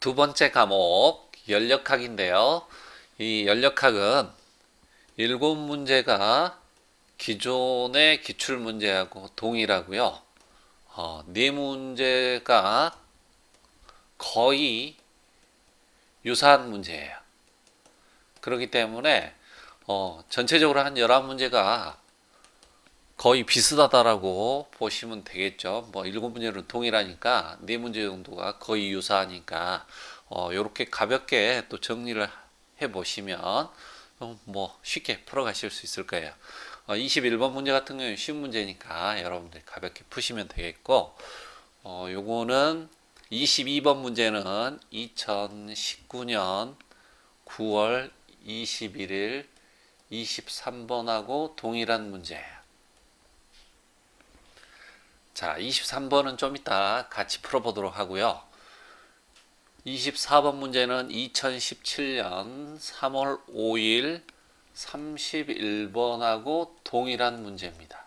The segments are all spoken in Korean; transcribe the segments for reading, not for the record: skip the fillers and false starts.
두 번째 과목 연력학인데요. 이 연력학은 7문제가 기존의 기출문제하고 동일하고요. 4문제가 거의 유사한 문제예요. 그렇기 때문에 전체적으로 한 11문제가 거의 비슷하다라고 보시면 되겠죠. 뭐 7문제는 동일하니까 4문제 정도가 거의 유사하니까 이렇게 가볍게 또 정리를 해 보시면 뭐 쉽게 풀어가실 수 있을 거예요. 21번 문제 같은 경우는 쉬운 문제니까 여러분들 가볍게 푸시면 되겠고, 요거는 22번 문제는 2019년 9월 21일 23번하고 동일한 문제예요. 자, 23번은 좀 이따 같이 풀어보도록 하고요. 24번 문제는 2017년 3월 5일 31번하고 동일한 문제입니다.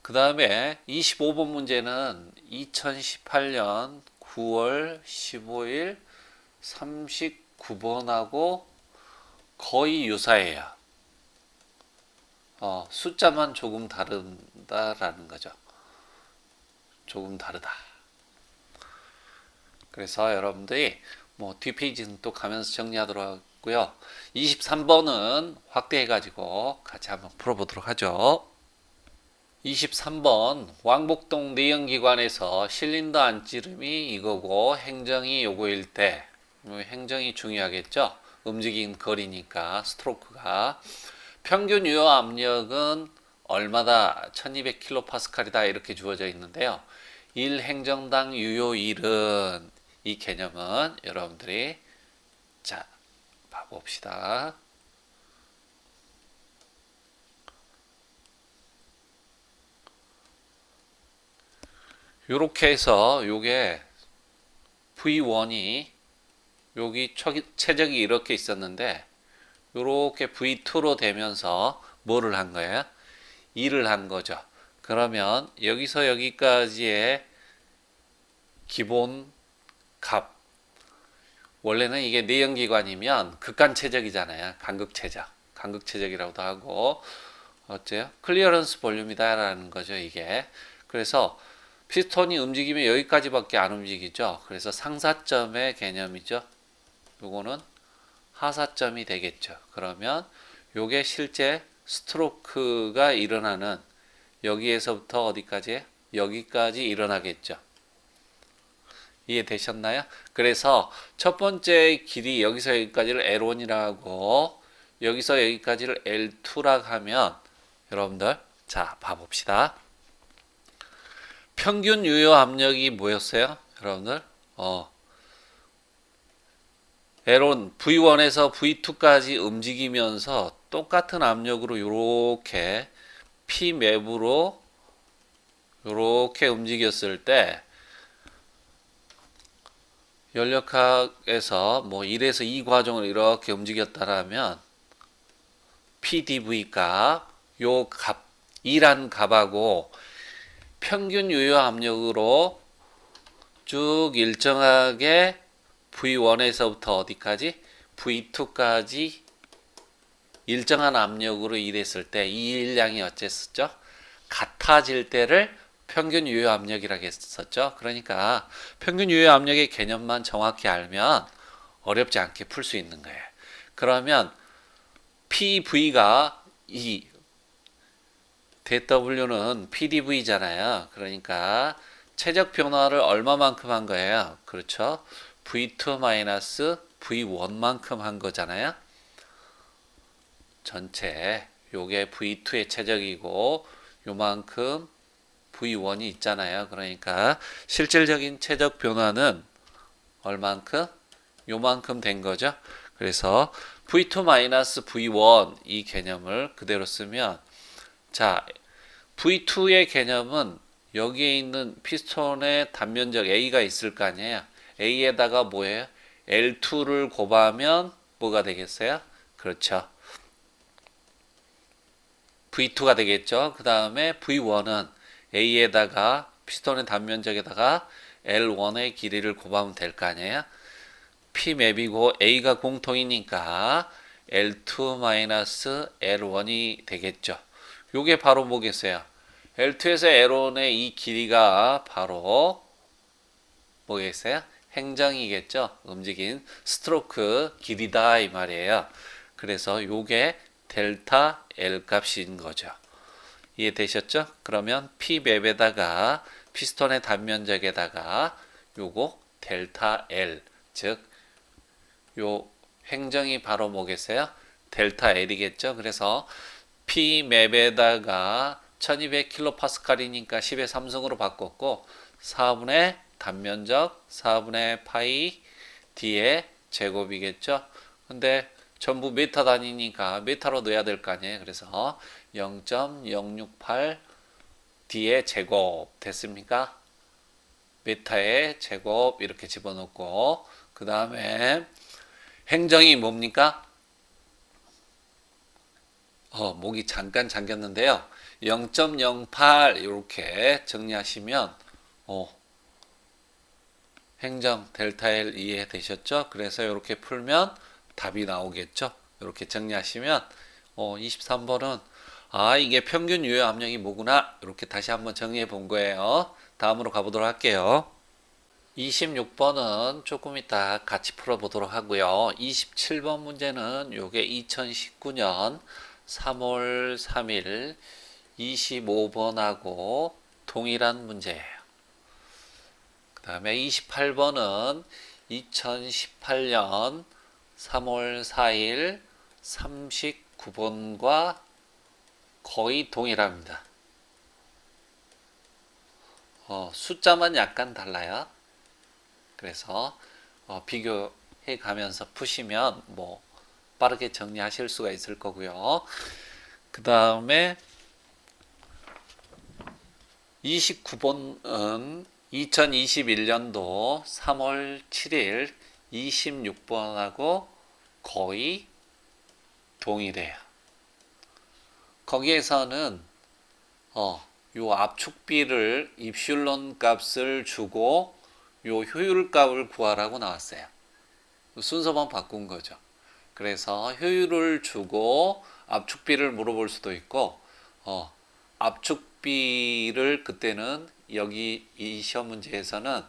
그 다음에 25번 문제는 2018년 9월 15일 39번하고 거의 유사해요. 숫자만 조금 다르다라는 거죠. 조금 다르다. 그래서 여러분들이 뭐 뒷페이지는 또 가면서 정리하도록 하고요. 23번은 확대해가지고 같이 한번 풀어보도록 하죠. 23번 왕복동 내연기관에서 실린더 안찌름이 이거고 행정이 요거일 때, 행정이 중요하겠죠. 움직인 거리니까 스트로크가. 평균 유효 압력은 얼마다? 1200kPa이다 이렇게 주어져 있는데요. 1행정당 유효일은, 이 개념은 여러분들이 자 봐봅시다. 요렇게 해서 요게 V1이 여기 최적이 이렇게 있었는데 요렇게 V2로 되면서 뭐를 한 거예요? 2를 한 거죠. 그러면 여기서 여기까지의 기본 값, 원래는 이게 내연기관이면 극간 최적이잖아요. 간극 최적, 간극 최적이라고도 하고, 어째요? 클리어런스 볼륨이다라는 거죠, 이게. 그래서 피스톤이 움직이면 여기까지밖에 안 움직이죠. 그래서 상사점의 개념이죠. 요거는 하사점이 되겠죠. 그러면 요게 실제 스트로크가 일어나는, 여기에서부터 어디까지? 여기까지 일어나겠죠. 이해되셨나요? 그래서 첫 번째 길이 여기서 여기까지를 L1이라고 하고 여기서 여기까지를 L2라고 하면, 여러분들 자 봐봅시다. 평균 유효 압력이 뭐였어요? 여러분들 L1, V1에서 V2까지 움직이면서 똑같은 압력으로 요렇게 P 맵으로 요렇게 움직였을 때, 연력학에서 뭐 1에서 2 과정을 이렇게 움직였다라면 PDV 값, 요 값, 2란 값하고 평균 유효 압력으로 쭉 일정하게 V1에서부터 어디까지? V2까지 일정한 압력으로 일했을 때 이 일량이 어쨌었죠? 같아질 때를 평균 유효 압력이라고 했었죠. 그러니까 평균 유효 압력의 개념만 정확히 알면 어렵지 않게 풀 수 있는 거예요. 그러면 PV가 이 DW는 PDV잖아요. 그러니까 최적 변화를 얼마만큼 한 거예요? 그렇죠. V2-V1만큼 한 거잖아요. 전체 요게 V2의 최적이고 요만큼 V1이 있잖아요. 그러니까 실질적인 최적 변화는 얼만큼? 요만큼 된 거죠. 그래서 V2-V1 이 개념을 그대로 쓰면, 자, V2의 개념은 여기에 있는 피스톤의 단면적 A가 있을 거 아니에요. A에다가 뭐예요? L2를 곱하면 뭐가 되겠어요? 그렇죠. V2가 되겠죠. 그 다음에 V1은 A에다가 피스톤의 단면적에다가 L1의 길이를 곱하면 될 거 아니에요? P맵이고 A가 공통이니까 L2-L1이 되겠죠. 요게 바로 뭐겠어요? L2에서 L1의 이 길이가 바로 뭐겠어요? 행정이겠죠. 움직인 스트로크 길이다 이 말이에요. 그래서 요게 델타 L 값인 거죠. 이해되셨죠? 그러면 P맵에다가 피스톤의 단면적에다가 요거 델타 L, 즉 요 행정이 바로 뭐겠어요? 델타 L이겠죠. 그래서 P맵에다가 1200kPa이니까 10의 3승으로 바꿨고 4분의 단면적 4분의 파이 D의 제곱이겠죠. 근데 전부 메타 단위니까 메타로 넣어야 될 거 아니에요. 그래서 0.068 D의 제곱 됐습니까? 메타의 제곱 이렇게 집어넣고 그 다음에 행정이 뭡니까? 목이 잠깐 잠겼는데요. 0.08 이렇게 정리하시면 행정 델타 L 이해되셨죠? 그래서 이렇게 풀면 답이 나오겠죠? 이렇게 정리하시면 23번은 이게 평균 유효 압력이 뭐구나 이렇게 다시 한번 정리해 본 거예요. 다음으로 가보도록 할게요. 26번은 조금 이따 같이 풀어보도록 하고요. 27번 문제는 요게 2019년 3월 3일 25번하고 동일한 문제예요. 그 다음에 28번은 2018년 3월 4일 39번과 거의 동일합니다. 숫자만 약간 달라요. 그래서 비교해 가면서 푸시면 빠르게 정리하실 수가 있을 거고요. 그 다음에 29번은 2021년도 3월 7일 26번하고 거의 동일해요. 거기에서는 요 압축비를 입실론 값을 주고 요 효율 값을 구하라고 나왔어요. 순서만 바꾼 거죠. 그래서 효율을 주고 압축비를 물어볼 수도 있고 압축비를 그때는 여기 이 시험 문제에서는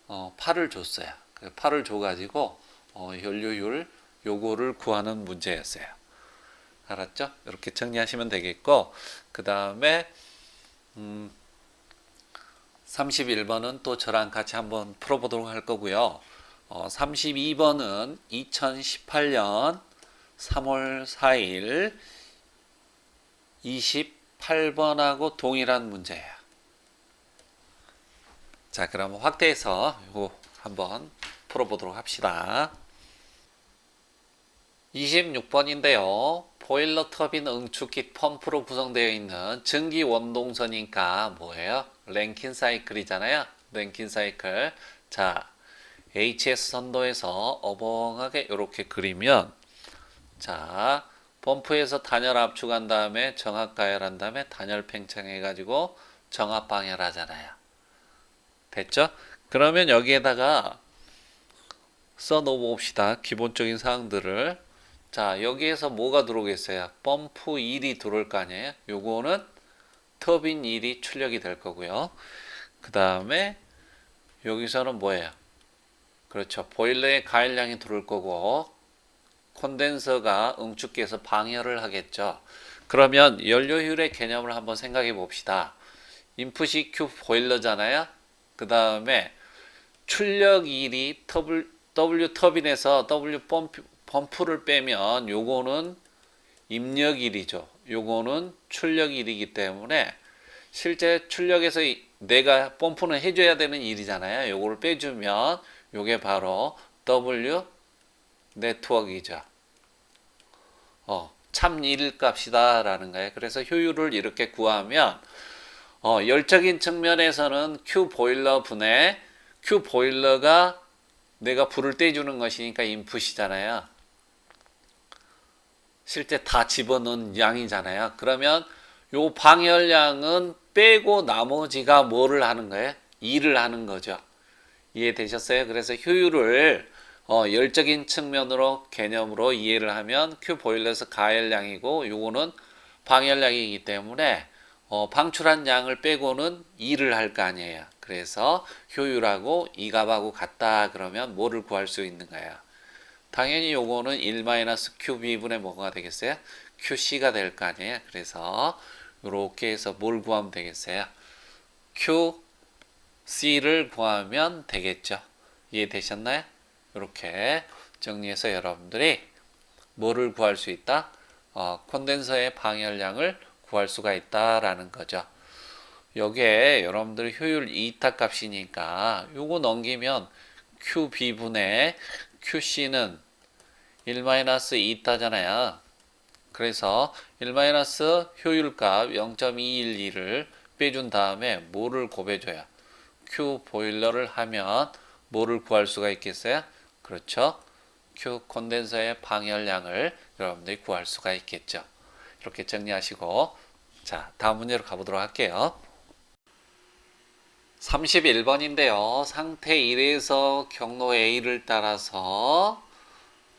8을 줬어요. 8을 줘가지고 연료율 요거를 구하는 문제였어요. 알았죠? 이렇게 정리하시면 되겠고 그 다음에 31번은 또 저랑 같이 한번 풀어보도록 할 거고요. 32번은 2018년 3월 4일 28번하고 동일한 문제예요. 자, 그럼 확대해서 이거 한번 풀어보도록 합시다. 26번인데요. 보일러 터빈 응축기 펌프로 구성되어 있는 전기 원동선이니까 뭐예요? 랭킨 사이클이잖아요. 랭킨 사이클. 자, HS 선도에서 어벙하게 이렇게 그리면 자, 펌프에서 단열 압축한 다음에 정압 가열한 다음에 단열 팽창해 가지고 정압 방열하잖아요. 됐죠? 그러면 여기에다가 써 놓읍시다. 기본적인 사항들을. 자, 여기에서 뭐가 들어오겠어요? 펌프 1이 들어올 거 아니에요? 요거는 터빈 1이 출력이 될 거고요. 그 다음에 여기서는 뭐예요? 그렇죠. 보일러에 가열량이 들어올 거고 콘덴서가 응축기에서 방열을 하겠죠. 그러면 연료율의 개념을 한번 생각해 봅시다. 인풋이 Q 보일러잖아요. 그 다음에 출력일이 W 터빈에서 W 펌프를 빼면 요거는 입력일이죠. 요거는 출력일이기 때문에 실제 출력에서 내가 펌프는 해줘야 되는 일이잖아요. 요거를 빼주면 요게 바로 W 네트워크이죠. 참1 값이다 라는 거예요. 그래서 효율을 이렇게 구하면 열적인 측면에서는 Q 보일러 분해 Q 보일러가 내가 불을 떼주는 것이니까 인풋이잖아요. 실제 다 집어넣은 양이잖아요. 그러면 요 방열량은 빼고 나머지가 뭐를 하는 거예요? 일을 하는 거죠. 이해되셨어요? 그래서 효율을 열적인 측면으로 개념으로 이해를 하면 Q 보일러에서 가열량이고 요거는 방열량이기 때문에 방출한 양을 빼고는 2를 할 거 아니에요. 그래서 효율하고 이 값하고 같다 그러면 뭐를 구할 수 있는 거야? 당연히 요거는 1-QB분의 뭐가 되겠어요? QC가 될 거 아니에요. 그래서 요렇게 해서 뭘 구하면 되겠어요? QC를 구하면 되겠죠. 이해되셨나요? 이렇게 정리해서 여러분들이 뭐를 구할 수 있다? 콘덴서의 방열량을 구할 수가 있다라는 거죠. 여기에 여러분들 효율 이타 값이니까 요거 넘기면 QB분의 QC는 1-2타잖아요. 그래서 1- 효율값 0.212를 빼준 다음에 뭐를 곱해줘요? Q 보일러를 하면 뭐를 구할 수가 있겠어요? 그렇죠. Q 콘덴서의 방열량을 여러분들이 구할 수가 있겠죠. 이렇게 정리하시고 자 다음 문제로 가보도록 할게요. 31번인데요. 상태 1에서 경로 A를 따라서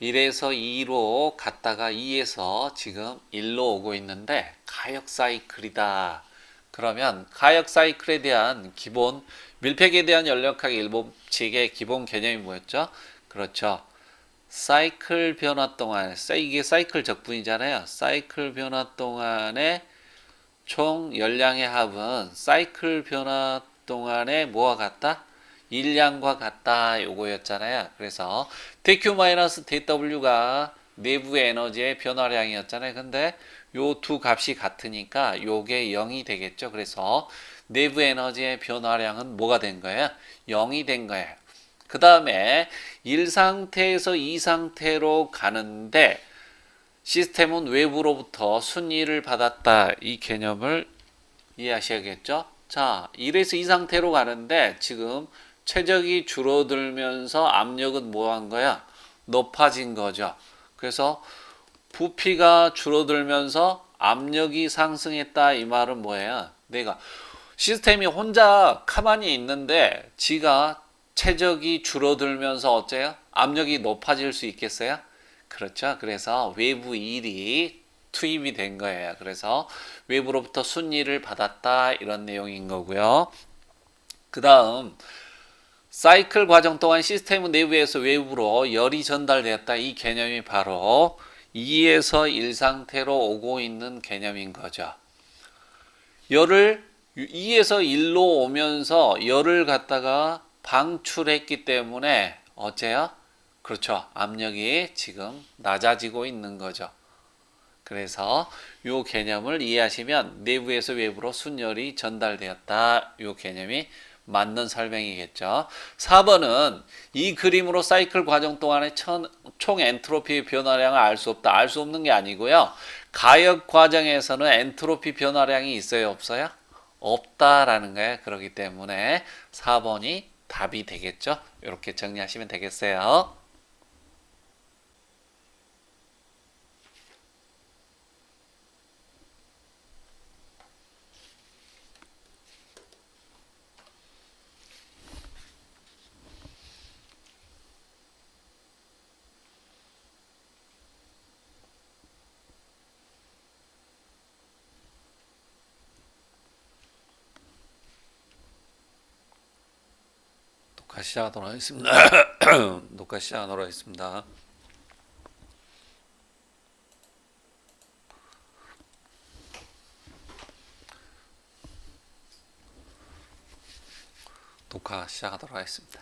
1에서 2로 갔다가 2에서 지금 1로 오고 있는데 가역 사이클이다. 그러면 가역 사이클에 대한 기본 밀폐에 대한 연력학 일법칙의 기본 개념이 뭐였죠? 그렇죠. 사이클 변화 동안 이게 사이클 적분이잖아요. 사이클 변화 동안의 총 열량의 합은 사이클 변화 동안의 뭐와 같다? 일량과 같다 요거였잖아요. 그래서 dQ-dW가 내부의 에너지의 변화량이었잖아요. 근데 요 두 값이 같으니까 요게 0이 되겠죠. 그래서 내부 에너지의 변화량은 뭐가 된 거예요? 0이 된 거예요. 그 다음에 1 상태에서 2 상태로 가는데 시스템은 외부로부터 순위를 받았다. 이 개념을 이해하셔야겠죠? 자, 1에서 2 상태로 가는데 지금 최적이 줄어들면서 압력은 뭐 한 거야? 높아진 거죠. 그래서 부피가 줄어들면서 압력이 상승했다. 이 말은 뭐예요? 내가 시스템이 혼자 가만히 있는데 지가 최적이 줄어들면서 어째요? 압력이 높아질 수 있겠어요? 그렇죠. 그래서 외부 일이 투입이 된 거예요. 그래서 외부로부터 순위를 받았다 이런 내용인 거고요. 그 다음 사이클 과정 동안 시스템 내부에서 외부로 열이 전달되었다. 이 개념이 바로 2에서 1 상태로 오고 있는 개념인 거죠. 열을 2에서 1로 오면서 열을 갖다가 방출했기 때문에 어째요? 그렇죠. 압력이 지금 낮아지고 있는 거죠. 그래서 이 개념을 이해하시면 내부에서 외부로 순열이 전달되었다. 이 개념이 맞는 설명이겠죠. 4번은 이 그림으로 사이클 과정 동안의 총 엔트로피 변화량을 알 수 없다. 알 수 없는 게 아니고요. 가역 과정에서는 엔트로피 변화량이 있어요? 없어요? 없다라는 거예요. 그렇기 때문에 4번이 답이 되겠죠. 이렇게 정리하시면 되겠어요. 녹화 시작하도록 하겠습니다. 녹화 시작하도록 하겠습니다. 녹화 시작하도록 하겠습니다.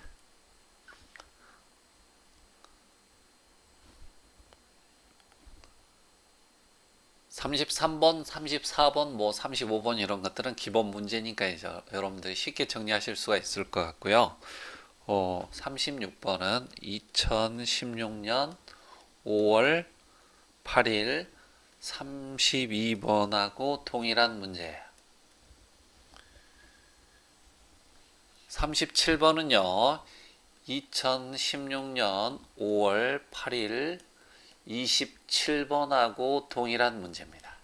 33번, 34번, 뭐 35번 이런 것들은 기본 문제니까 이제 여러분들이 쉽게 정리하실 수가 있을 것 같고요. 36번은 2016년 5월 8일 32번하고 동일한 문제예요. 37번은요. 2016년 5월 8일 27번하고 동일한 문제입니다.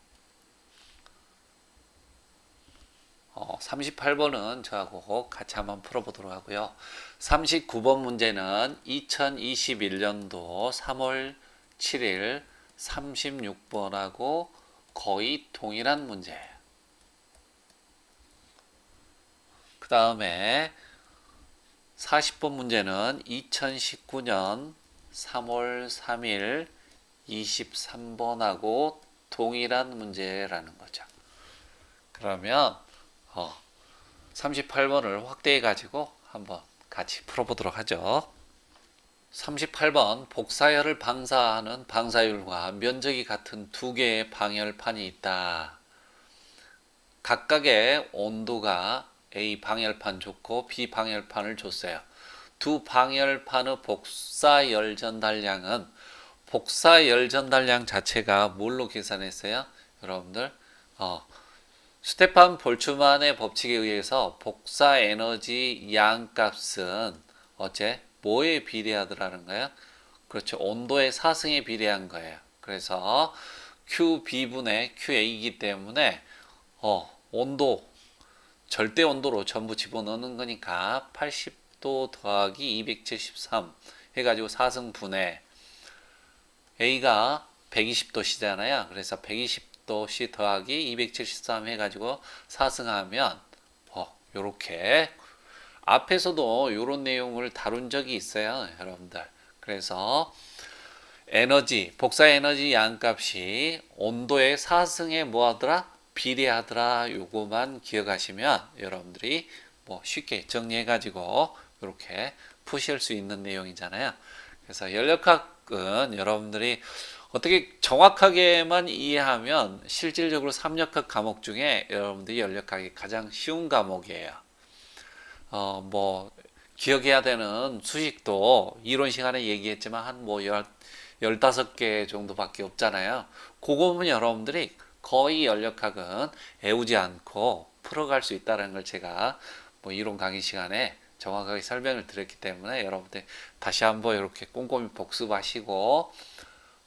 38번은 저하고 같이 한번 풀어보도록 하고요. 39번 문제는 2021년도 3월 7일 36번하고 거의 동일한 문제예요. 그 다음에 40번 문제는 2019년 3월 3일 23번하고 동일한 문제라는 거죠. 그러면 38번을 확대해 가지고 한번 같이 풀어보도록 하죠. 38번 복사열을 방사하는 방사율과 면적이 같은 두 개의 방열판이 있다. 각각의 온도가 A 방열판 줬고 B 방열판을 줬어요. 두 방열판의 복사열 전달량은 복사열 전달량 자체가 뭘로 계산했어요? 여러분들 스테판 볼츠만의 법칙에 의해서 복사 에너지 양값은 어째 뭐에 비례하더라는 거예요? 그렇죠. 온도의 사승에 비례한 거예요. 그래서 QB분의 QA이기 때문에 온도 절대 온도로 전부 집어넣는 거니까 80도 더하기 273 해가지고 4승분해 A가 120도씨잖아요. 그래서 120도씨 더하기 273 해가지고 4승하면 요렇게 앞에서도 요런 내용을 다룬 적이 있어요. 여러분들. 그래서 에너지, 복사 에너지 양값이 온도의 4승에 뭐하더라? 비례하더라. 요거만 기억하시면 여러분들이 쉽게 정리해가지고 이렇게 푸실 수 있는 내용이잖아요. 그래서 연력학은 여러분들이 어떻게 정확하게만 이해하면 실질적으로 3역학 과목 중에 여러분들이 연력학이 가장 쉬운 과목이에요. 기억해야 되는 수식도 이론 시간에 얘기했지만 한 15개 정도밖에 없잖아요. 그거면 여러분들이 거의 연력학은 애우지 않고 풀어갈 수 있다는 걸 제가 이론 강의 시간에 정확하게 설명을 드렸기 때문에 여러분들 다시 한번 이렇게 꼼꼼히 복습하시고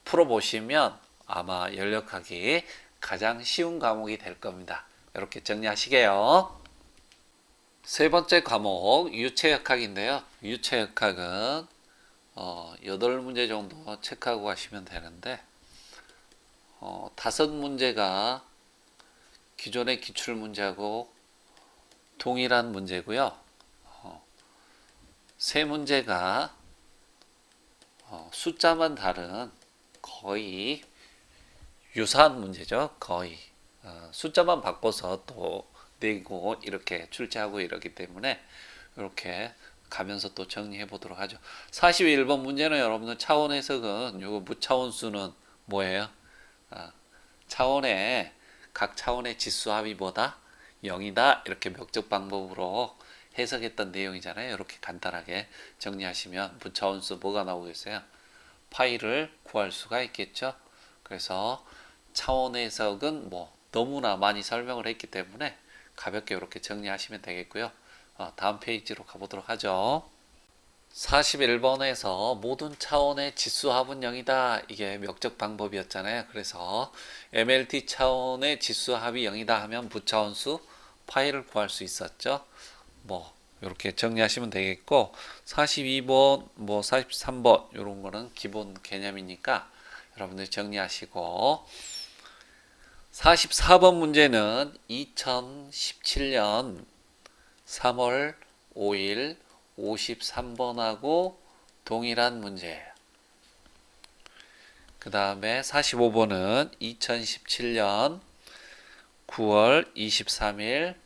풀어보시면 아마 연력학이 가장 쉬운 과목이 될 겁니다. 이렇게 정리하시게요. 세 번째 과목 유체역학인데요. 유체역학은 8문제 정도 체크하고 가시면 되는데 5문제가 기존의 기출문제하고 동일한 문제고요. 3문제가 숫자만 다른 거의 유사한 문제죠. 거의 숫자만 바꿔서 또 내고 이렇게 출제하고 이러기 때문에 이렇게 가면서 또 정리해 보도록 하죠. 41번 문제는 여러분들 차원 해석은 요거 무차원수는 뭐예요? 차원의 각 차원의 지수 합이 뭐다? 0이다. 이렇게 명적 방법으로 해석했던 내용이잖아요. 이렇게 간단하게 정리하시면 무차원수 뭐가 나오겠어요? 파이를 구할 수가 있겠죠. 그래서 차원 해석은 너무나 많이 설명을 했기 때문에 가볍게 이렇게 정리하시면 되겠고요. 다음 페이지로 가보도록 하죠. 41번에서 모든 차원의 지수합은 0이다. 이게 명적 방법이었잖아요. 그래서 MLT 차원의 지수합이 0이다 하면 부차원수 파이를 구할 수 있었죠. 이렇게 정리하시면 되겠고 42번, 43번 이런 거는 기본 개념이니까 여러분들 정리하시고 44번 문제는 2017년 3월 5일 53번하고 동일한 문제예요. 그 다음에 45번은 2017년 9월 23일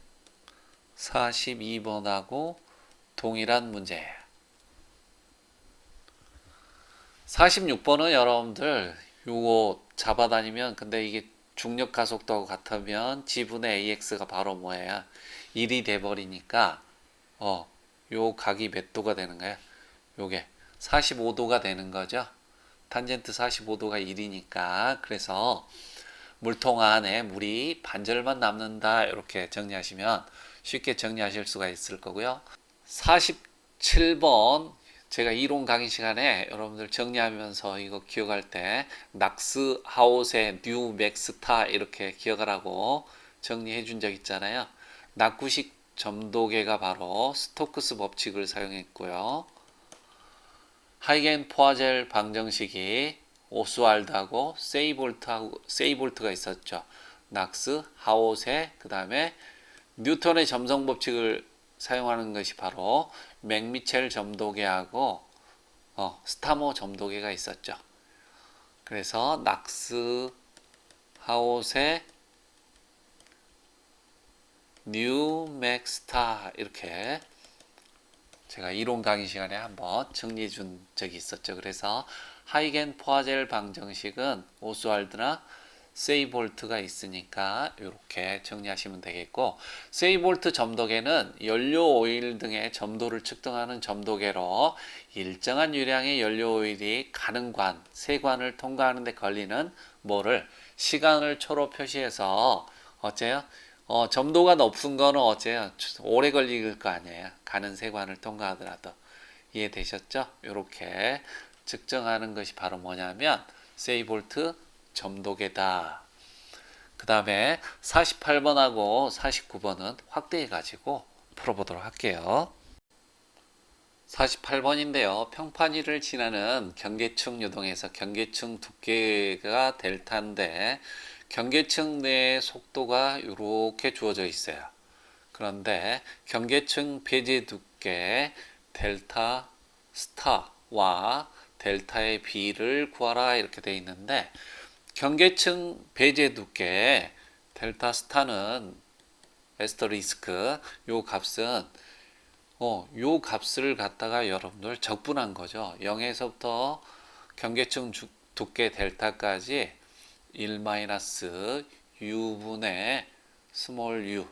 42번하고 동일한 문제예요. 46번은 여러분들 요거 잡아다니면 근데 이게 중력 가속도하고 같으면 지분의 AX가 바로 뭐예요? 1이 돼버리니까 요 각이 몇 도가 되는 거예요? 요게 45도가 되는 거죠. 탄젠트 45도가 1이니까 그래서 물통 안에 물이 반절만 남는다 이렇게 정리하시면 쉽게 정리하실 수가 있을 거고요. 47번 제가 이론 강의 시간에 여러분들 정리하면서 이거 기억할 때 낙스 하우세 뉴 맥스타 이렇게 기억하라고 정리해 준 적 있잖아요. 낙구식 점도계가 바로 스토크스 법칙을 사용했고요. 하이겐 포아젤 방정식이 오스왈드하고 세이볼트가 있었죠. 낙스, 하오세, 그 다음에 뉴턴의 점성 법칙을 사용하는 것이 바로 맥미첼 점도계하고 스타모 점도계가 있었죠. 그래서 낙스, 하오세, 뉴맥스타 이렇게 제가 이론 강의 시간에 한번 정리해 준 적이 있었죠. 그래서 하이겐 포아젤 방정식은 오스왈드나 세이볼트가 있으니까 이렇게 정리하시면 되겠고, 세이볼트 점도계는 연료 오일 등의 점도를 측정하는 점도계로 일정한 유량의 연료 오일이 가는 관, 세관을 통과하는 데 걸리는 뭐를 시간을 초로 표시해서 어째요? 점도가 높은 거는 어째요? 오래 걸릴 거 아니에요. 가는 세관을 통과하더라도. 이해되셨죠? 이렇게 측정하는 것이 바로 뭐냐면 세이볼트 점도계다. 그 다음에 48번하고 49번은 확대해 가지고 풀어보도록 할게요. 48번인데요. 평판 위를 지나는 경계층 유동에서 경계층 두께가 델타인데 경계층 내의 속도가 이렇게 주어져 있어요. 그런데 경계층 배제 두께 델타 스타와 델타의 비를 구하라 이렇게 되어 있는데, 경계층 배제 두께 델타 스타는 에스터리스크 요 값은 요 값을 갖다가 여러분들 적분한 거죠. 0에서부터 경계층 두께 델타까지 1-u분의 스몰 u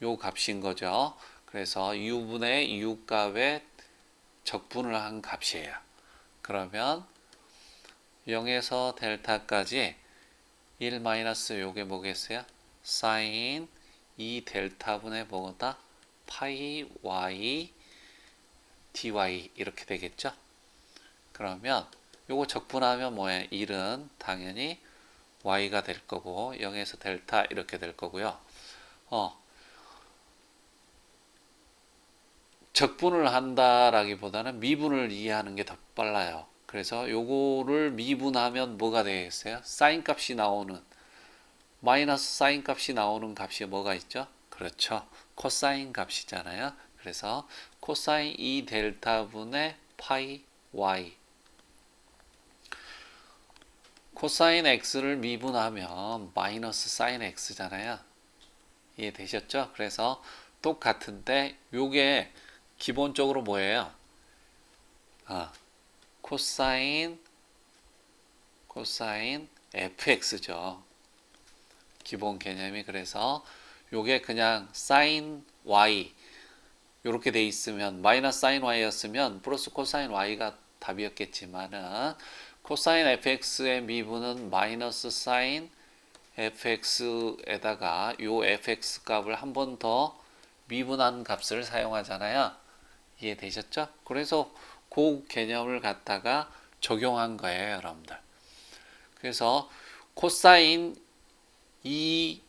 요 값인 거죠. 그래서 u분의 u 값에 적분을 한 값이에요. 그러면 0에서 델타까지 1 마이너스 요게 뭐겠어요? 사인 2 델타분의 뭐다? 파이 y dy 이렇게 되겠죠? 그러면 요거 적분하면 뭐예요? 1은 당연히 y가 될 거고 0에서 델타 이렇게 될 거고요. 적분을 한다라기보다는 미분을 이해하는 게 더 빨라요. 그래서 요거를 미분하면 뭐가 되겠어요? 사인 값이 나오는, 마이너스 사인 값이 나오는 값이 뭐가 있죠? 그렇죠. 코사인 값이잖아요. 그래서 코사인 2 델타분의 파이 y, 코사인 x를 미분하면 마이너스 사인 x잖아요. 이해되셨죠? 그래서 똑같은데 요게 기본적으로 뭐예요? 코사인 fx죠. 기본 개념이. 그래서 요게 그냥 사인 y 요렇게 돼 있으면, 마이너스 사인 y였으면 플러스 코사인 y가 답이었겠지만은 코사인 fx의 미분은 마이너스 사인 fx에다가 요 fx 값을 한 번 더 미분한 값을 사용하잖아요. 이해되셨죠? 그래서 그 개념을 갖다가 적용한 거예요, 여러분들. 그래서 코사인 2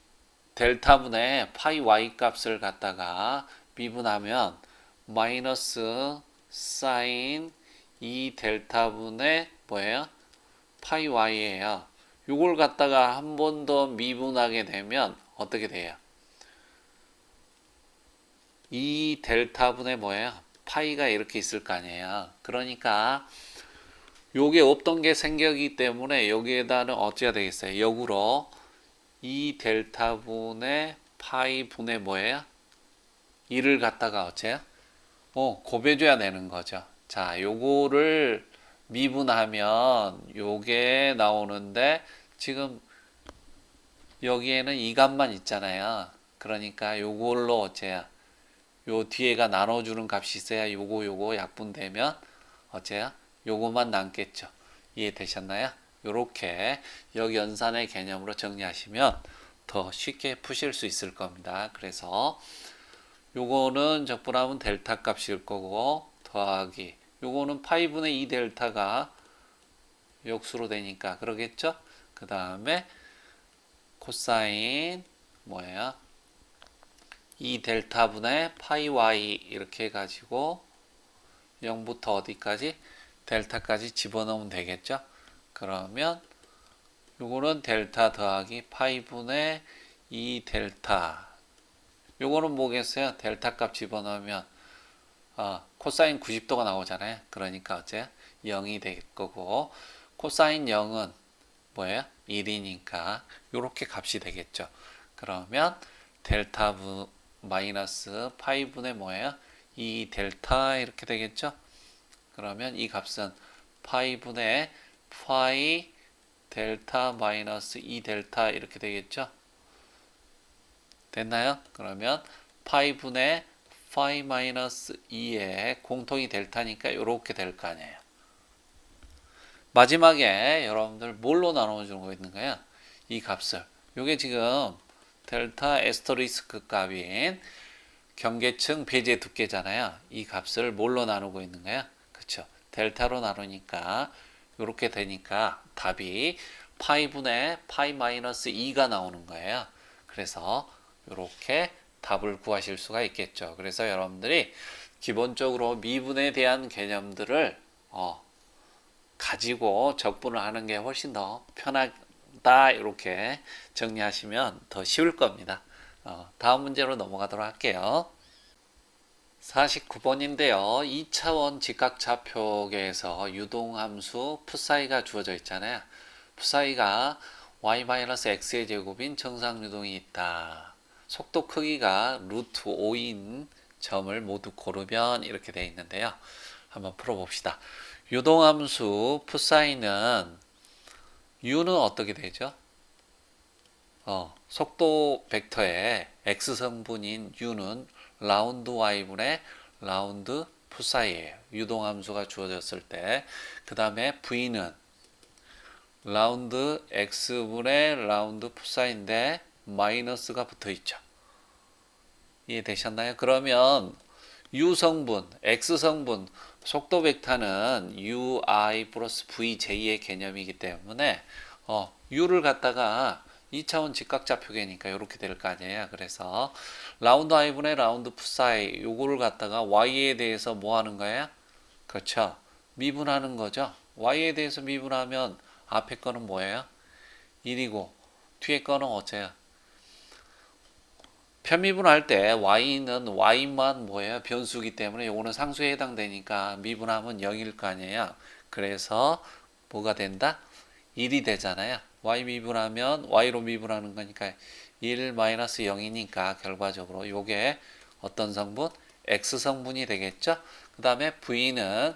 델타분의 파이 y 값을 갖다가 미분하면 마이너스 사인 2 델타분의 뭐예요? 파이 y예요. 이걸 갖다가 한 번 더 미분하게 되면 어떻게 돼요? 2 델타분의 뭐예요? 파이가 이렇게 있을 거 아니에요. 그러니까 요게 없던 게 생기기 때문에 여기에다는 어찌가 되겠어요? 역으로 2 델타분의 파이 분의 뭐예요? 2를 갖다가 어째요? 곱해줘야 되는 거죠. 자, 요거를 미분하면 요게 나오는데 지금 여기에는 이 값만 있잖아요. 그러니까 요걸로 어째요? 요 뒤에가 나눠주는 값이 있어야 요거 약분되면 어째요? 요거만 남겠죠. 이해되셨나요? 요렇게 역연산의 개념으로 정리하시면 더 쉽게 푸실 수 있을 겁니다. 그래서 요거는 적분하면 델타 값일 거고 더하기 요거는 파이분의 2 델타가 역수로 되니까 그러겠죠? 그 다음에 코사인 뭐예요? 2 델타분의 파이 y 이렇게 해가지고 0부터 어디까지? 델타까지 집어넣으면 되겠죠? 그러면 요거는 델타 더하기 파이분의 2 델타. 요거는 뭐겠어요? 델타 값 집어넣으면 코사인 90도가 나오잖아요. 그러니까 어째 0이 될 거고 코사인 0은 뭐예요? 1이니까 요렇게 값이 되겠죠. 그러면 델타 마이너스 파이분의 뭐예요? 2 델타 이렇게 되겠죠. 그러면 이 값은 파이분의 파이 델타 마이너스 2 델타 이렇게 되겠죠. 됐나요? 그러면 파이분의 파이 마이너스 2의 공통이 델타니까 이렇게 될 거 아니에요. 마지막에 여러분들 뭘로 나눠주고 있는 거야? 이 값을. 요게 지금 델타 에스터리스크 값인 경계층 배제 두께잖아요. 이 값을 뭘로 나누고 있는 거야? 그쵸? 델타로 나누니까 이렇게 되니까 답이 파이분의 파이 마이너스 2가 나오는 거예요. 그래서 이렇게 답을 구하실 수가 있겠죠. 그래서 여러분들이 기본적으로 미분에 대한 개념들을 가지고 적분을 하는 게 훨씬 더 편하다 이렇게 정리하시면 더 쉬울 겁니다. 다음 문제로 넘어가도록 할게요. 49번인데요. 2차원 직각좌표계에서 유동함수 푸사이가 주어져 있잖아요. 푸사이가 y-x의 제곱인 정상유동이 있다. 속도 크기가 루트 5인 점을 모두 고르면 이렇게 되어 있는데요. 한번 풀어봅시다. 유동함수 푸사이는 u는 어떻게 되죠? 속도 벡터의 x성분인 u는 라운드 y분의 라운드 푸사이예요. 유동함수가 주어졌을 때. 그 다음에 v는 라운드 x분의 라운드 푸사인데 마이너스가 붙어 있죠. 이해되셨나요? 그러면 u성분, x성분, 속도 벡터는 ui 플러스 vj의 개념이기 때문에 u를 갖다가 2차원 직각좌표계니까 이렇게 될 거 아니에요. 그래서 라운드 i분의 라운드 푸사이 요거를 갖다가 y에 대해서 뭐 하는 거예요? 그렇죠. 미분하는 거죠. y에 대해서 미분하면 앞에 거는 뭐예요? 1이고 뒤에 거는 어째요? 편미분할 때 y는 y만 뭐예요? 변수기 때문에 요거는 상수에 해당되니까 미분하면 0일 거 아니에요. 그래서 뭐가 된다? 1이 되잖아요. y 미분하면 y로 미분하는 거니까 1-0이니까 결과적으로 요게 어떤 성분? x성분이 되겠죠? 그 다음에 v는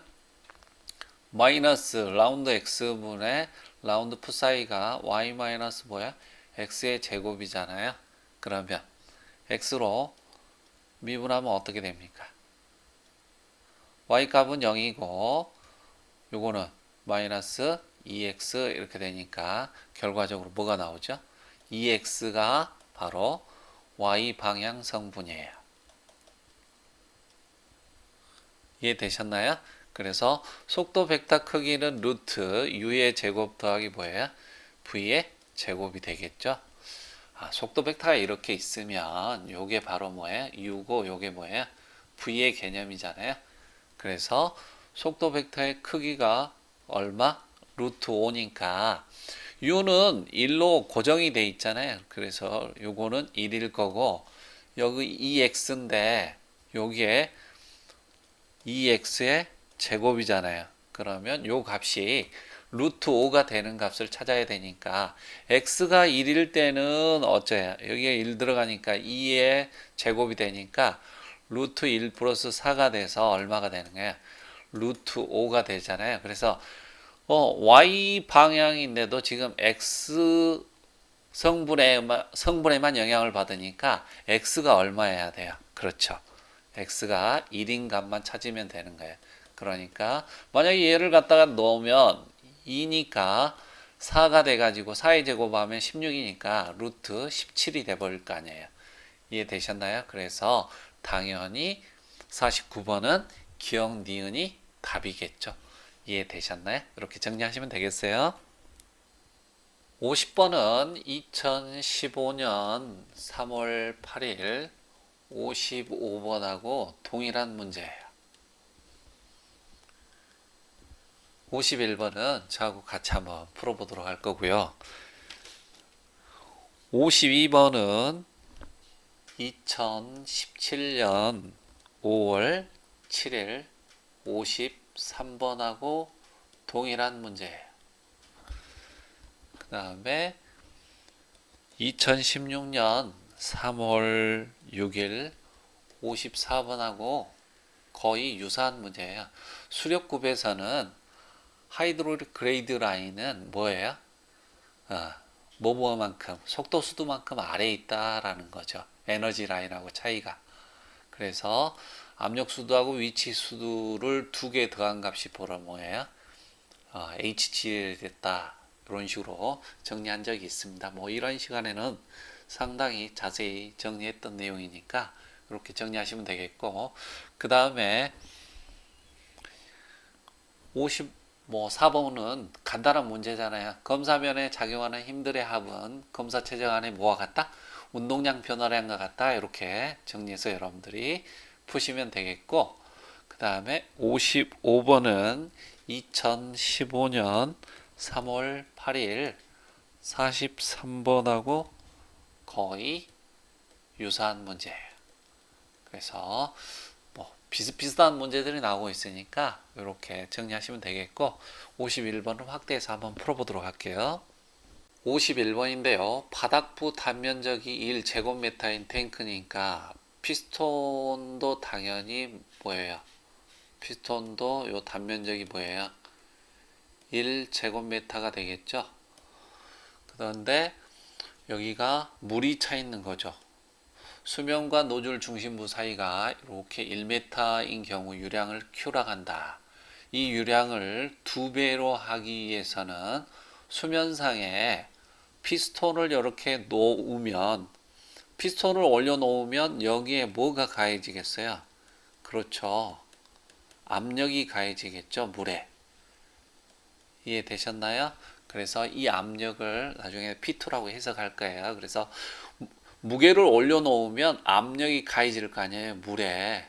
마이너스 라운드 x분의 라운드 푸사이가 y 마이너스 뭐야? x의 제곱이잖아요. 그러면 x로 미분하면 어떻게 됩니까? y 값은 0이고 요거는 마이너스 2x 이렇게 되니까 결과적으로 뭐가 나오죠? 2x가 바로 y 방향 성분이에요. 이해되셨나요? 그래서 속도 벡터 크기는 루트 u의 제곱 더하기 뭐예요? v의 제곱이 되겠죠? 속도 벡터가 이렇게 있으면 요게 바로 뭐예요? u고 요게 뭐예요? v의 개념이잖아요. 그래서 속도 벡터의 크기가 얼마? 루트 5니까 u는 1로 고정이 돼 있잖아요. 그래서 요거는 1일 거고 여기 2x인데 여기에 2x의 제곱이잖아요. 그러면 요 값이 루트 5가 되는 값을 찾아야 되니까 x가 1일 때는 어째요? 여기에 1 들어가니까 2의 제곱이 되니까 루트 1 플러스 4가 돼서 얼마가 되는 거예요? 루트 5가 되잖아요. 그래서 y 방향인데도 지금 x 성분에만 영향을 받으니까 x가 얼마여야 돼요? 그렇죠. x가 1인 값만 찾으면 되는 거예요. 그러니까 만약에 얘를 갖다가 넣으면 2니까 4가 돼가지고 4의 제곱하면 16이니까 루트 17이 돼버릴 거 아니에요. 이해되셨나요? 그래서 당연히 49번은 기억 니은이 답이겠죠. 이해되셨나요? 이렇게 정리하시면 되겠어요. 50번은 2015년 3월 8일 55번하고 동일한 문제예요. 51번은 저하고 같이 한번 풀어보도록 할 거고요. 52번은 2017년 5월 7일 53번하고 동일한 문제예요. 그 다음에 2016년 3월 6일 54번하고 거의 유사한 문제예요. 수력급에서는 하이드롤릭 그레이드 라인은 뭐예요? 뭐뭐만큼 속도 수도만큼 아래에 있다라는 거죠. 에너지 라인하고 차이가. 그래서 압력 수도하고 위치 수도를 두 개 더한 값이 보라 뭐예요? HG 됐다. 이런 식으로 정리한 적이 있습니다. 뭐 이런 시간에는 상당히 자세히 정리했던 내용이니까 이렇게 정리하시면 되겠고, 그 다음에 4번은 간단한 문제잖아요. 검사면에 작용하는 힘들의 합은 검사 최저 안에 뭐와 같다? 운동량 변화량과 같다. 이렇게 정리해서 여러분들이 푸시면 되겠고, 그 다음에 55번은 2015년 3월 8일 43번하고 거의 유사한 문제예요. 그래서 뭐 비슷비슷한 문제들이 나오고 있으니까 이렇게 정리하시면 되겠고, 51번은 확대해서 한번 풀어보도록 할게요. 51번인데요. 바닥부 단면적이 1제곱미터인 탱크니까 피스톤도 당연히 뭐예요? 피스톤도 요 단면적이 뭐예요? 1제곱미터가 되겠죠? 그런데 여기가 물이 차 있는 거죠. 수면과 노즐 중심부 사이가 이렇게 1m인 경우 유량을 Q라고 한다. 이 유량을 2배로 하기 위해서는 수면상에 피스톤을 이렇게 놓으면, 피스톤을 올려놓으면 여기에 뭐가 가해지겠어요? 그렇죠. 압력이 가해지겠죠. 물에. 이해되셨나요? 그래서 이 압력을 나중에 P2라고 해석할 거예요. 그래서 무게를 올려놓으면 압력이 가해질 거 아니에요. 물에.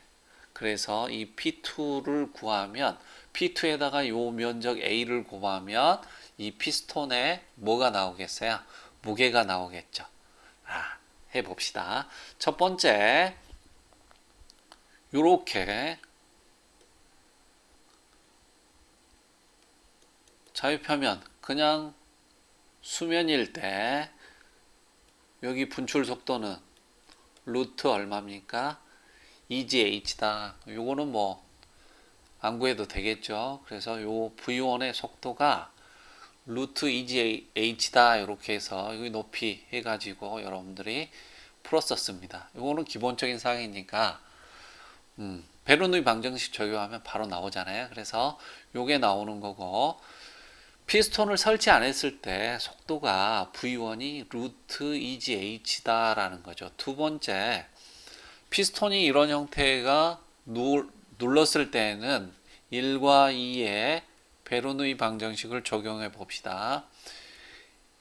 그래서 이 P2를 구하면 P2에다가 요 면적 A를 곱하면 이 피스톤에 뭐가 나오겠어요? 무게가 나오겠죠. 해봅시다. 첫 번째, 요렇게 자유표면 그냥 수면일 때 여기 분출 속도는 루트 얼마입니까? EGH다. 요거는 뭐 안 구해도 되겠죠. 그래서 요 V1의 속도가 루트 EGH다. 이렇게 해서 여기 높이 해가지고 여러분들이 풀었었습니다. 요거는 기본적인 사항이니까 베르누이 방정식 적용하면 바로 나오잖아요. 그래서 요게 나오는 거고, 피스톤을 설치 안 했을 때 속도가 V1이 루트 EGH다 라는 거죠. 두 번째, 피스톤이 이런 형태가 눌렀을 때는 1과 2의 베르누이 방정식을 적용해 봅시다.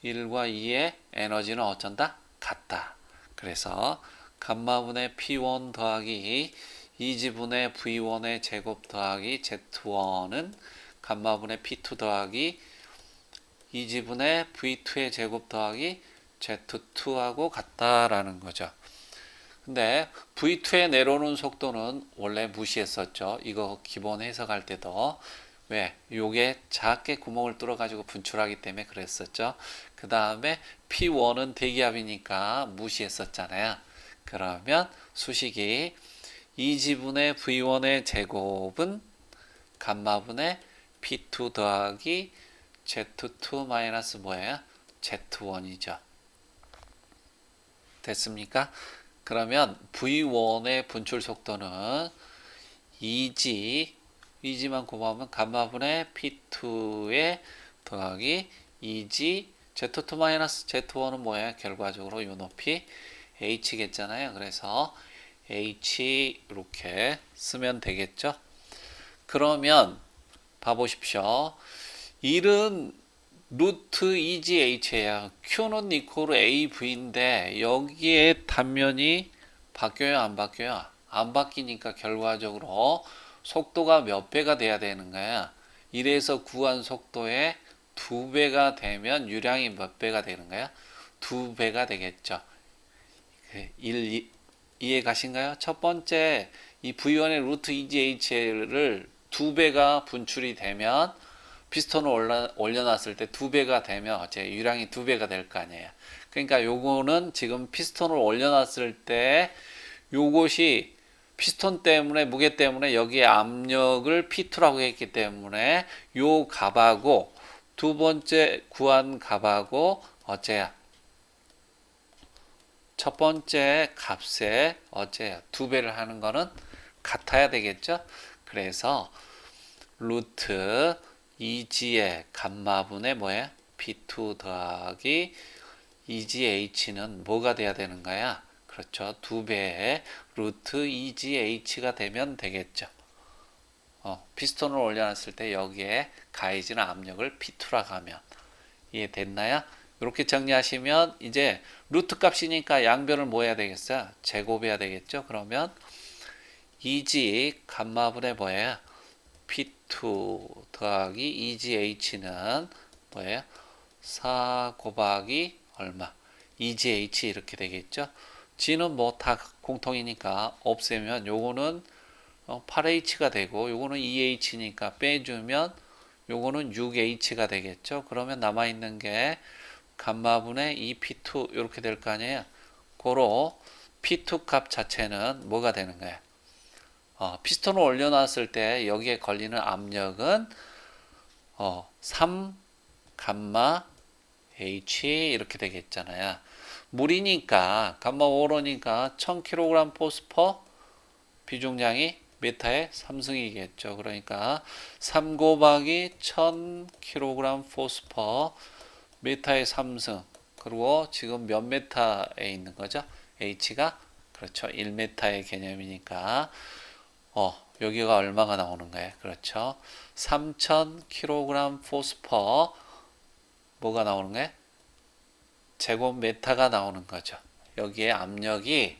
1과 2의 에너지는 어쩐다? 같다. 그래서 감마분의 P1 더하기 2지분의 V1의 제곱 더하기 Z1은 감마분의 P2 더하기 2지분의 V2의 제곱 더하기 Z2하고 같다라는 거죠. 근데 V2에 내려오는 속도는 원래 무시했었죠. 이거 기본 해석할 때도. 왜? 요게 작게 구멍을 뚫어가지고 분출하기 때문에 그랬었죠. 그 다음에 P1은 대기압이니까 무시했었잖아요. 그러면 수식이 2지분의 V1의 제곱은 감마분의 P2 더하기 Z2 마이너스 뭐예요? Z1이죠. 됐습니까? 그러면 V1의 분출 속도는 2G만 곱하면 감마분의 P2의 더하기 2G Z2 마이너스 Z1은 뭐예요? 결과적으로 요 높이 H겠잖아요. 그래서 H 이렇게 쓰면 되겠죠. 그러면 봐보십시오. 1은 루트 EGH예요. Q는 이코르 AV인데 여기에 단면이 바뀌어요, 안 바뀌어요? 안 바뀌니까 결과적으로 속도가 몇 배가 돼야 되는 거야? 1에서 구한 속도의 2배가 되면 유량이 몇 배가 되는 거야? 2배가 되겠죠. 2에 가신가요? 첫 번째, 이 V1의 루트 EGH를 2배가 분출이 되면 피스톤을 올려놨을 때 2배가 되면 어째 유량이 2배가 될 거 아니에요. 그러니까 요거는 지금 피스톤을 올려놨을 때 요것이 피스톤 때문에 무게 때문에 여기에 압력을 P2라고 했기 때문에 요 값하고 두 번째 구한 값하고 어째야 첫 번째 값에 어째야 2배를 하는 거는 같아야 되겠죠. 그래서 루트 2g의 감마분의 뭐야? P2 더하기 2gH는 뭐가 돼야 되는 거야? 그렇죠. 2배의 루트 2gH가 되면 되겠죠. 피스톤을 올려놨을 때 여기에 가해지는 압력을 P2라고 하면 이해됐나요? 이렇게 정리하시면 이제 루트 값이니까 양변을 뭐 해야 되겠어요? 제곱해야 되겠죠. 그러면 2g 감마분의 뭐예요? P2 더하기 2gH는 뭐예요? 4 곱하기 얼마? 2gH 이렇게 되겠죠. G는 뭐 다 공통이니까 없애면 요거는 8H가 되고 요거는 2H니까 빼주면 요거는 6H가 되겠죠. 그러면 남아있는 게 감마분의 2P2 이렇게 될 거 아니에요. 고로 P2 값 자체는 뭐가 되는 거예요? 피스톤을 올려놨을 때 여기에 걸리는 압력은 3 감마 H 이렇게 되겠잖아요. 물이니까 감마 5로니까 1000kg 포스퍼 비중량이 메타의 3승이겠죠. 그러니까 3 곱하기 1000kg 포스퍼 메타의 3승. 그리고 지금 몇 메타에 있는 거죠? H가 그렇죠. 1메타의 개념이니까 여기가 얼마가 나오는 거예요? 그렇죠. 3000kg 포스퍼 뭐가 나오는 거예요? 제곱메타가 나오는 거죠. 여기에 압력이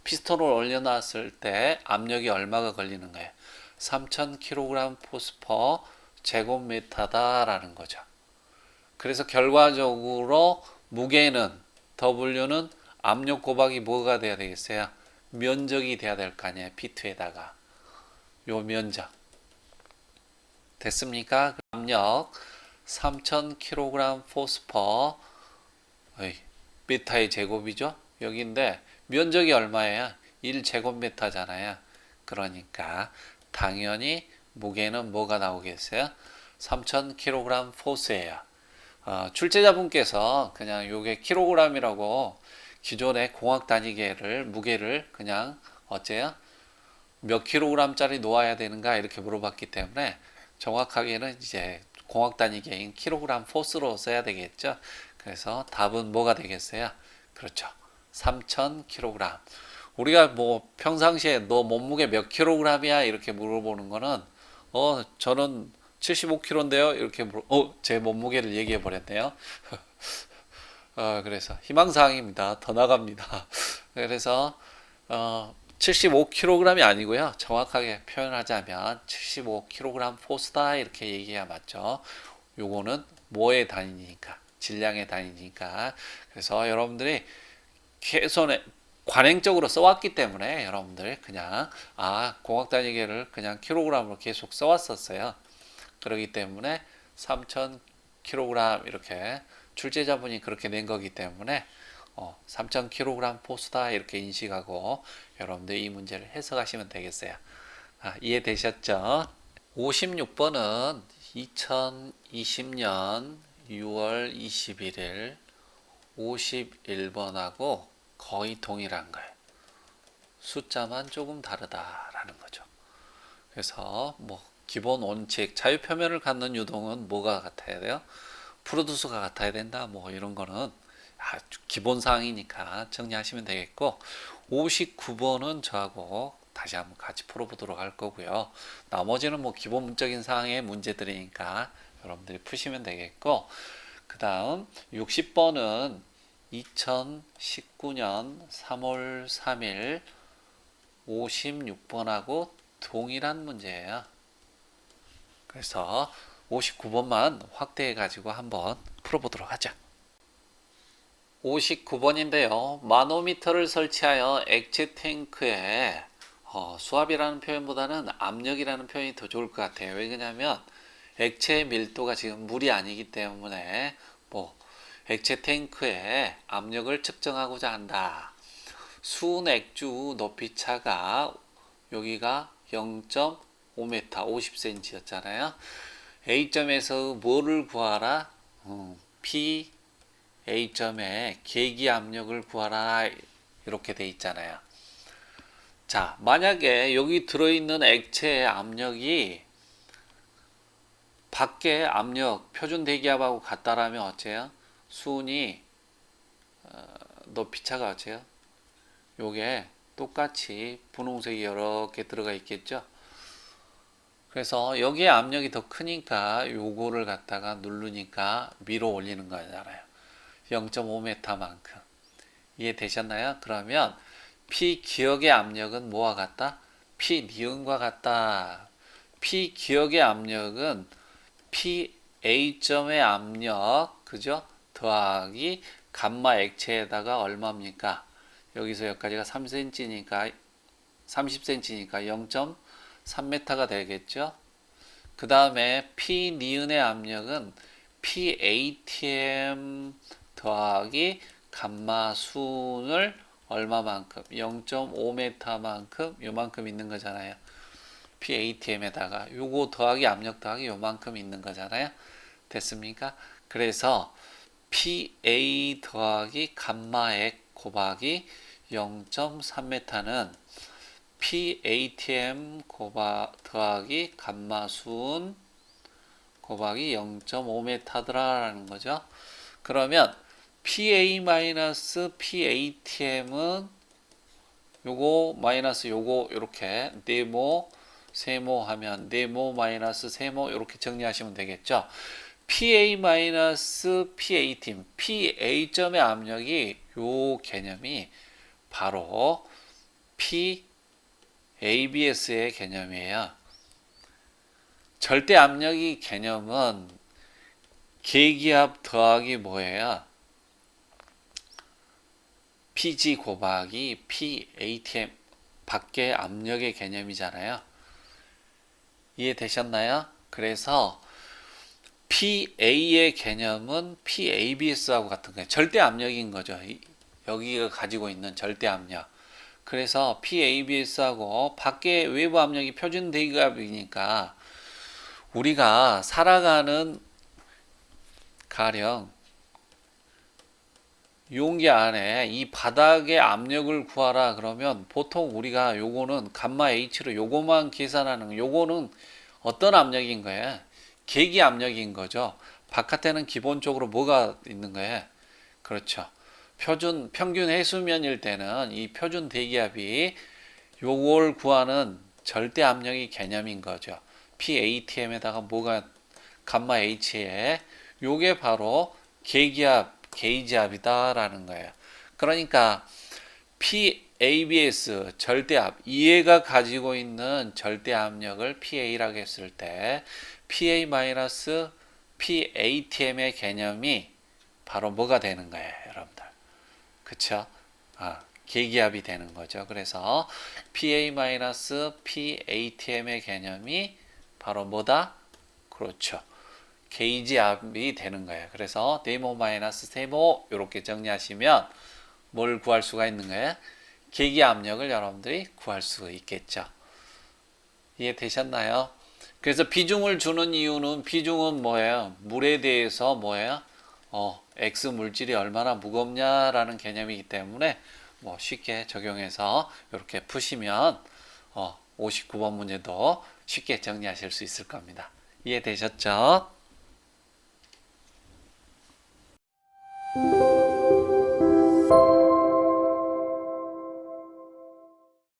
피스톤을 올려놨을 때 압력이 얼마가 걸리는 거예요? 3000kg 포스퍼 제곱메타다라는 거죠. 그래서 결과적으로 무게는 W는 압력 곱하기 뭐가 돼야 되겠어요? 면적이 돼야 될 거 아니에요. P2에다가 요 면적 됐습니까? 압력 3000kg 포스퍼 메타의 제곱이죠. 여기인데 면적이 얼마예요? 1제곱미터잖아요. 그러니까 당연히 무게는 뭐가 나오겠어요? 3000kg 포스예요. 출제자분께서 그냥 요게 킬로그램이라고 기존의 공학 단위계를 무게를 그냥 어째요? 몇 킬로그램짜리 놓아야 되는가 이렇게 물어봤기 때문에 정확하게는 이제 공학 단위계인 킬로그램 포스로 써야 되겠죠. 그래서 답은 뭐가 되겠어요? 그렇죠. 3000kg. 우리가 뭐 평상시에 너 몸무게 몇 킬로그램이야 이렇게 물어보는 거는 저는 75kg인데요 이렇게 제 몸무게를 얘기해 버렸네요. 그래서 희망사항입니다. 더 나갑니다. 그래서 75kg이 아니고요. 정확하게 표현하자면 75kg 포스다 이렇게 얘기해야 맞죠. 요거는 뭐의 단위니까 질량의 단위니까. 그래서 여러분들이 개선에 관행적으로 써왔기 때문에 여러분들 그냥 공학 단위계를 그냥 킬로그램으로 계속 써왔었어요. 그렇기 때문에 3000kg 이렇게 출제자분이 그렇게 낸 거기 때문에 3000kg 포스다 이렇게 인식하고 여러분들 이 문제를 해석하시면 되겠어요. 이해되셨죠? 56번은 2020년 6월 21일 51번하고 거의 동일한 거예요. 숫자만 조금 다르다라는 거죠. 그래서 뭐 기본 원칙, 자유표면을 갖는 유동은 뭐가 같아야 돼요? 프로듀스가 같아야 된다. 뭐 이런 거는 기본 사항이니까 정리하시면 되겠고 59번은 저하고 다시 한번 같이 풀어보도록 할 거고요. 나머지는 뭐 기본적인 사항의 문제들이니까 여러분들이 푸시면 되겠고 그 다음 60번은 2019년 3월 3일 56번하고 동일한 문제예요. 그래서 59번만 확대해 가지고 한번 풀어보도록 하죠. 59번인데요. 마노미터를 설치하여 액체 탱크에 수압이라는 표현보다는 압력이라는 표현이 더 좋을 것 같아요. 왜냐하면 액체의 밀도가 지금 물이 아니기 때문에 액체 탱크의 압력을 측정하고자 한다. 수은 액주 높이차가 여기가 0.5m, 50cm였잖아요. A점에서 뭐를 구하라? P A점의 계기 압력을 구하라 이렇게 돼 있잖아요. 자, 만약에 여기 들어있는 액체의 압력이 밖에 압력, 표준 대기압하고 같다라면 어째요? 수은이 높이차가 어째요? 요게 똑같이 분홍색이 여러 개 들어가 있겠죠? 그래서 여기에 압력이 더 크니까 요거를 갖다가 누르니까 밀어 올리는 거잖아요. 0.5m만큼. 이해되셨나요? 그러면 P 기역의 압력은 뭐와 같다? P 니은과 같다. P 기역의 압력은 P A점의 압력, 그죠? 더하기 감마 액체에다가 얼마입니까? 여기서 여기까지가 3cm니까 30cm니까 0.3m가 되겠죠? 그 다음에 P 니은의 압력은 P ATM 더하기 감마 수은을 얼마만큼? 0.5m만큼 요만큼 있는 거잖아요. P ATM에다가 요거 더하기 압력 더하기 요만큼 있는 거잖아요. 됐습니까? 그래서 P A 더하기 감마 액 곱하기 0.3m는 P ATM 더하기 감마 수은 곱하기 0.5m더라라는 거죠. 그러면 PA-PATM은 요거 마이너스 요거 이렇게 네모 세모 하면 네모 마이너스 세모 이렇게 정리하시면 되겠죠. PA-PATM PA점의 압력이 요 개념이 바로 PABS의 개념이에요. 절대 압력의 개념은 계기압 더하기 뭐예요? PG 곱하기 PATM 밖의 압력의 개념이잖아요. 이해되셨나요? 그래서 PA의 개념은 PABS하고 같은 거예요. 절대 압력인 거죠. 여기가 가지고 있는 절대 압력. 그래서 PABS하고 밖의 외부 압력이 표준 대기압이니까 우리가 살아가는 가령 용기 안에 이 바닥의 압력을 구하라 그러면 보통 우리가 요거는 감마 H로 요거만 계산하는 요거는 어떤 압력인 거예요? 계기 압력인 거죠. 바깥에는 기본적으로 뭐가 있는 거예요? 그렇죠. 평균 해수면일 때는 이 표준 대기압이 요걸 구하는 절대 압력의 개념인 거죠. PATM에다가 뭐가 감마 H에 요게 바로 계기압 게이지압이다라는 거예요. 그러니까 PABS 절대압 얘가 가지고 있는 절대압력을 PA라고 했을 때 PA-PATM의 개념이 바로 뭐가 되는 거예요, 여러분들? 그쵸? 계기압이 되는 거죠. 그래서 PA-PATM의 개념이 바로 뭐다? 그렇죠. 게이지압이 되는 거예요. 그래서 네모 마이너스 세모 이렇게 정리하시면 뭘 구할 수가 있는 거예요? 계기 압력을 여러분들이 구할 수 있겠죠. 이해되셨나요? 그래서 비중을 주는 이유는 비중은 뭐예요? 물에 대해서 뭐예요? X 물질이 얼마나 무겁냐라는 개념이기 때문에 쉽게 적용해서 이렇게 푸시면 59번 문제도 쉽게 정리하실 수 있을 겁니다. 이해되셨죠?